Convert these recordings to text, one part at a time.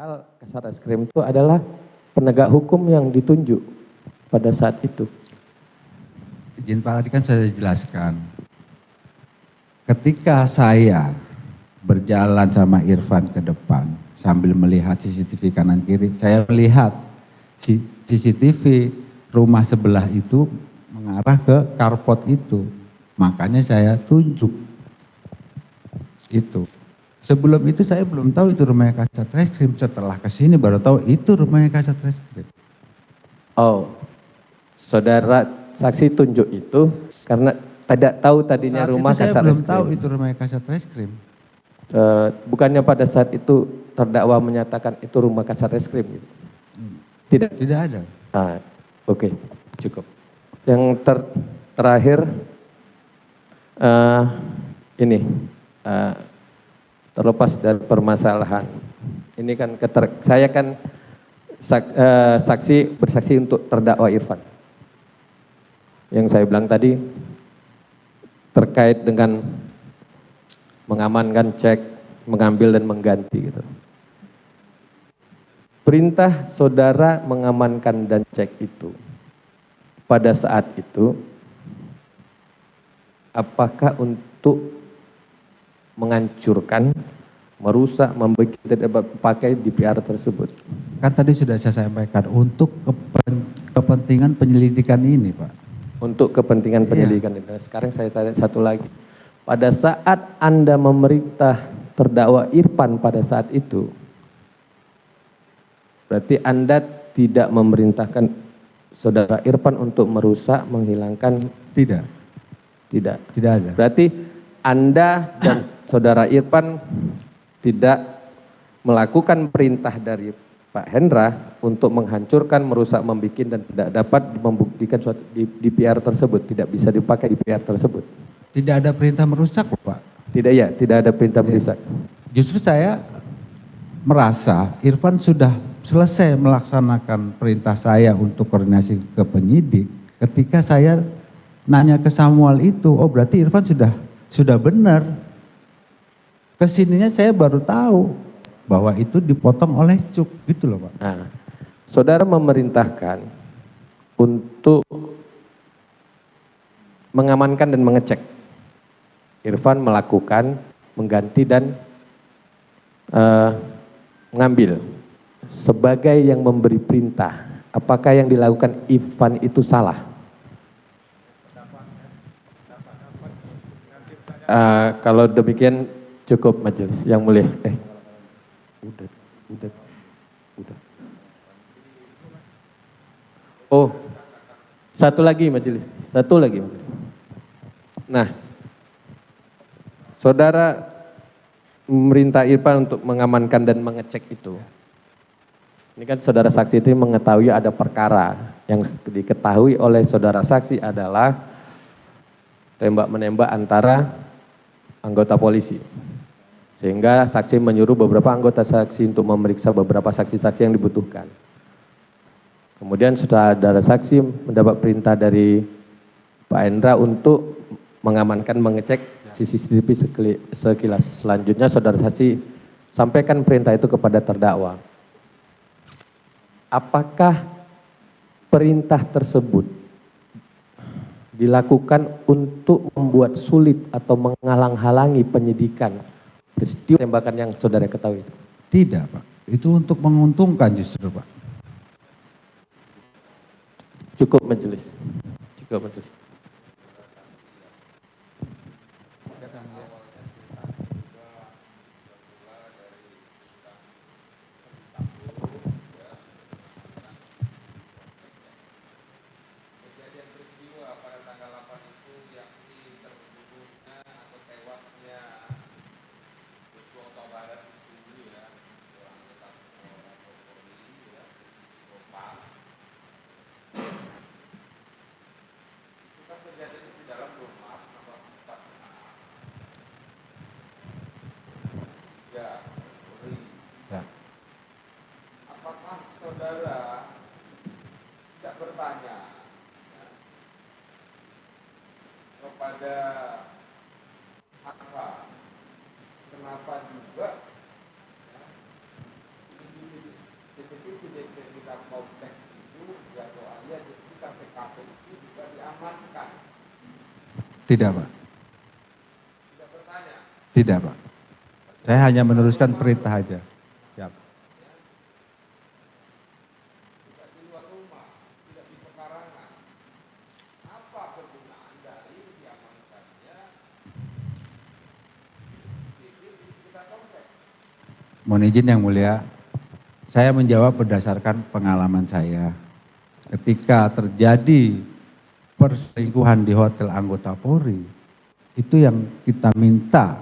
Padahal Kasat Reskrim itu adalah penegak hukum yang ditunjuk pada saat itu. Izin Pak, tadi kan saya jelaskan. Ketika saya berjalan sama Irfan ke depan sambil melihat CCTV kanan kiri, saya melihat CCTV rumah sebelah itu mengarah ke carport itu. Makanya saya tunjuk itu. Sebelum itu saya belum tahu itu rumahnya Kasat Reskrim. Setelah kesini baru tahu itu rumahnya Kasat Reskrim. Oh, saudara saksi tunjuk itu karena tidak tahu tadinya Saat rumah itu saya Kasat belum Reskrim. tahu itu rumahnya Kasat Reskrim. Bukannya pada saat itu terdakwa menyatakan itu rumah Kasat Reskrim gitu? Tidak? Tidak ada. Oke, cukup. Yang terakhir ini terlepas dari permasalahan. Ini kan saya kan bersaksi untuk terdakwa Irfan. Yang saya bilang tadi terkait dengan mengamankan cek, mengambil dan mengganti gitu. Perintah saudara mengamankan dan cek itu pada saat itu apakah untuk menghancurkan, merusak, membuat tidak pakai DPR tersebut? Kan tadi sudah saya sampaikan untuk kepentingan penyelidikan ini, Pak. Untuk kepentingan penyelidikan ini. Sekarang saya tanya satu lagi. Pada saat Anda memerintah terdakwa Irfan pada saat itu, berarti Anda tidak memerintahkan saudara Irfan untuk merusak, menghilangkan? Tidak. Tidak. Tidak ada. Berarti Anda dan saudara Irfan tidak melakukan perintah dari Pak Hendra untuk menghancurkan, merusak, membuat dan tidak dapat membuktikan suatu DPR tersebut, tidak bisa dipakai DPR tersebut. Tidak ada perintah merusak, Pak. Tidak ya, tidak ada perintah merusak. Justru saya merasa Irfan sudah selesai melaksanakan perintah saya untuk koordinasi ke penyidik. Ketika saya nanya ke Samuel itu, oh berarti Irfan sudah benar. Kesininya saya baru tahu bahwa itu dipotong oleh Cuk, gitu loh Pak. Nah, saudara memerintahkan untuk mengamankan dan mengecek. Irfan melakukan, mengganti dan mengambil. Sebagai yang memberi perintah, apakah yang dilakukan Irfan itu salah? Kalau demikian cukup majelis yang mulia. Udah. Oh, satu lagi majelis. Nah, saudara memerintah Irfan untuk mengamankan dan mengecek itu. Ini kan saudara saksi itu mengetahui ada perkara. Yang diketahui oleh saudara saksi adalah tembak-menembak antara anggota polisi. Sehingga saksi menyuruh beberapa anggota saksi untuk memeriksa beberapa saksi-saksi yang dibutuhkan. Kemudian saudara saksi mendapat perintah dari Pak Hendra untuk mengamankan, mengecek CCTV sekilas. Selanjutnya saudara saksi sampaikan perintah itu kepada terdakwa. Apakah perintah tersebut dilakukan untuk membuat sulit atau menghalang-halangi penyidikan peristiwa tembakan yang saudara ketahui itu? Tidak Pak, itu untuk menguntungkan justru Pak. Cukup majelis. Apakah saudara tidak bertanya kepada apa kenapa juga sekitar kompleks itu jadwalnya di sekitar TKP itu juga diamankan. Tidak, Pak. Tidak bertanya. Tidak, Pak. Saya hanya meneruskan perintah aja. Siap. Tidak di luar rumah, tidak di pekarangan. Apa kegunaan dari diamankannya CCTV di sekitar kompleks? Mohon izin yang mulia, saya menjawab berdasarkan pengalaman saya. Ketika terjadi perselingkuhan di hotel anggota Polri, itu yang kita minta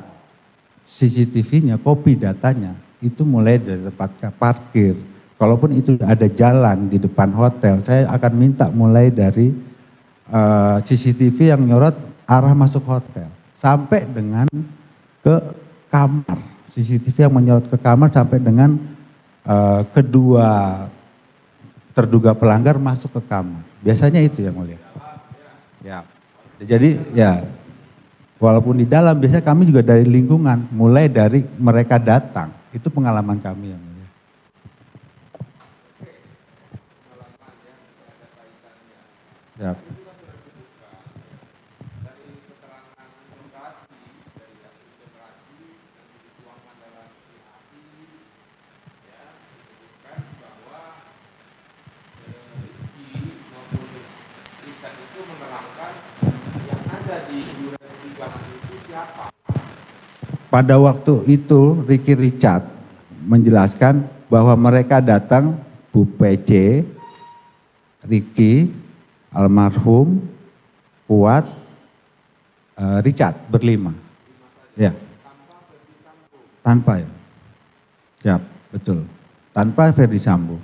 CCTV-nya, kopi datanya, itu mulai dari tempat parkir. Kalaupun itu ada jalan di depan hotel, saya akan minta mulai dari CCTV yang nyorot arah masuk hotel. Sampai dengan ke kamar. CCTV yang menyorot ke kamar sampai dengan kedua terduga pelanggar masuk ke kamar. Biasanya itu yang mulia. Ya. Jadi ya walaupun di dalam biasanya kami juga dari lingkungan, mulai dari mereka datang. Itu pengalaman kami yang mulia. Ya. Pada waktu itu Ricky Richard menjelaskan bahwa mereka datang Bu PC, Ricky, almarhum, Kuat, Richard berlima. Ya. Tanpa ya. Ya, betul. Tanpa Ferdi Sambo.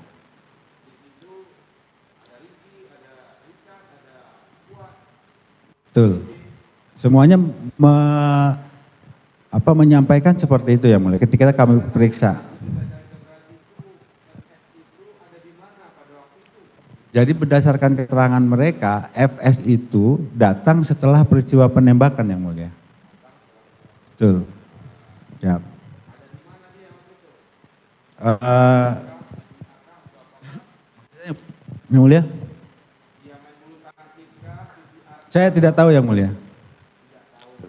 Betul. Semuanya menyampaikan seperti itu ya mulia. Ketika kami periksa. Jadi berdasarkan keterangan mereka, FS itu datang setelah peristiwa penembakan yang mulia. Betul. Ya. Yang mulia? Saya tidak tahu yang mulia.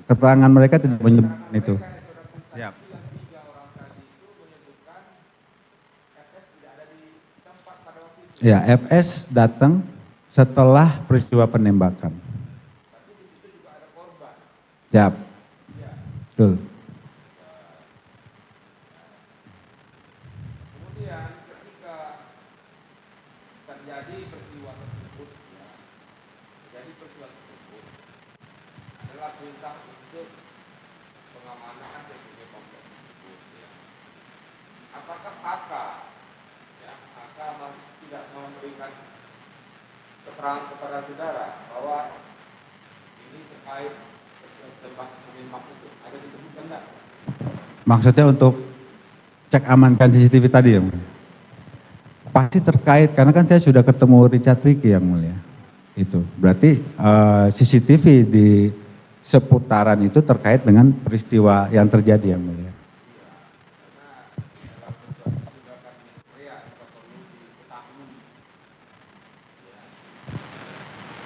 Keterangan mereka tidak menyebutkan itu. Siap. Ya, FS datang setelah peristiwa penembakan. Siap. Betul. Kemudian ketika terjadi peristiwa tersebut, adalah perintah untuk pengamanan PPP kompleks tersebut. Ya. Apakah AK, AK tidak memberikan keterangan kepada saudara bahwa ini terkait tembak menembak itu ada disebutkan enggak? Maksudnya untuk cek amankan CCTV tadi ya mulia? Pasti terkait karena kan saya sudah ketemu Richard Ricky yang mulia. Itu berarti CCTV di seputaran itu terkait dengan peristiwa yang terjadi yang mulia.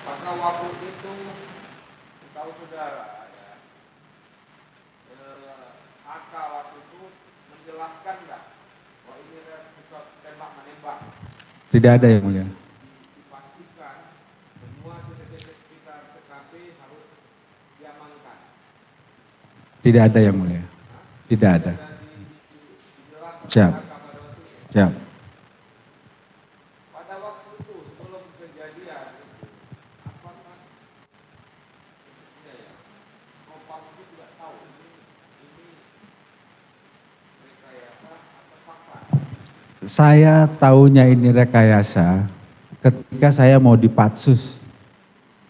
Maka waktu itu tahu saudara AK waktu itu menjelaskan enggak bahwa ini adalah tembak menembak? Tidak ada yang mulia. Dipastikan semua CCTV sekitar TKP harus diamankan. Tidak ada yang mulia. Tidak ada. Siap. Siap. Pada waktu itu sebelum kejadian itu, apakah Kompas itu tidak tahu ini rekayasa atau fakta? Saya tahunya ini rekayasa ketika saya mau di Patsus.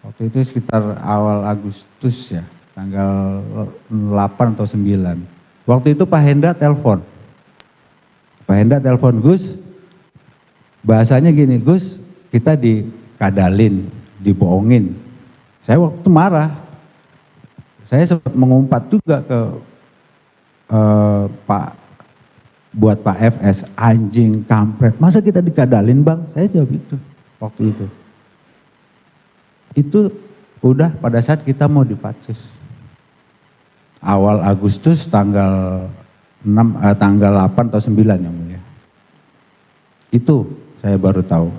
Waktu itu sekitar awal Agustus ya, tanggal 8 atau 9. Waktu itu Pak Hendra telepon. Pak Hendra telepon, Gus, bahasanya gini, Gus, kita dikadalin, dibohongin. Saya waktu itu marah. Saya sempat mengumpat juga ke Pak buat Pak FS, anjing, kampret, masa kita dikadalin bang? Saya jawab itu, waktu itu. Itu udah pada saat kita mau dipatsus. Awal Agustus tanggal 8 atau 9 yang mulia. Itu saya baru tahu.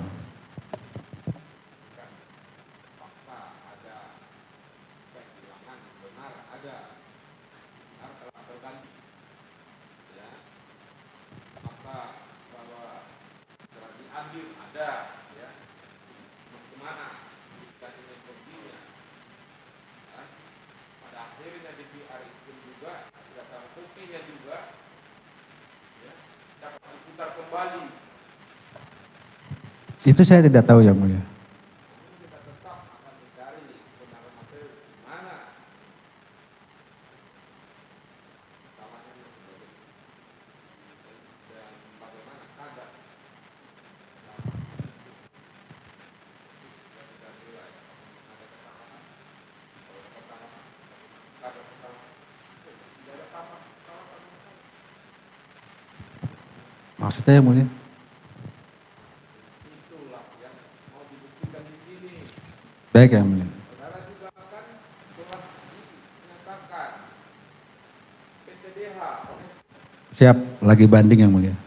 Itu saya tidak tahu yang mulia. Maksudnya yang mulia? Baik yang mulia. Siap, lagi banding yang mulia.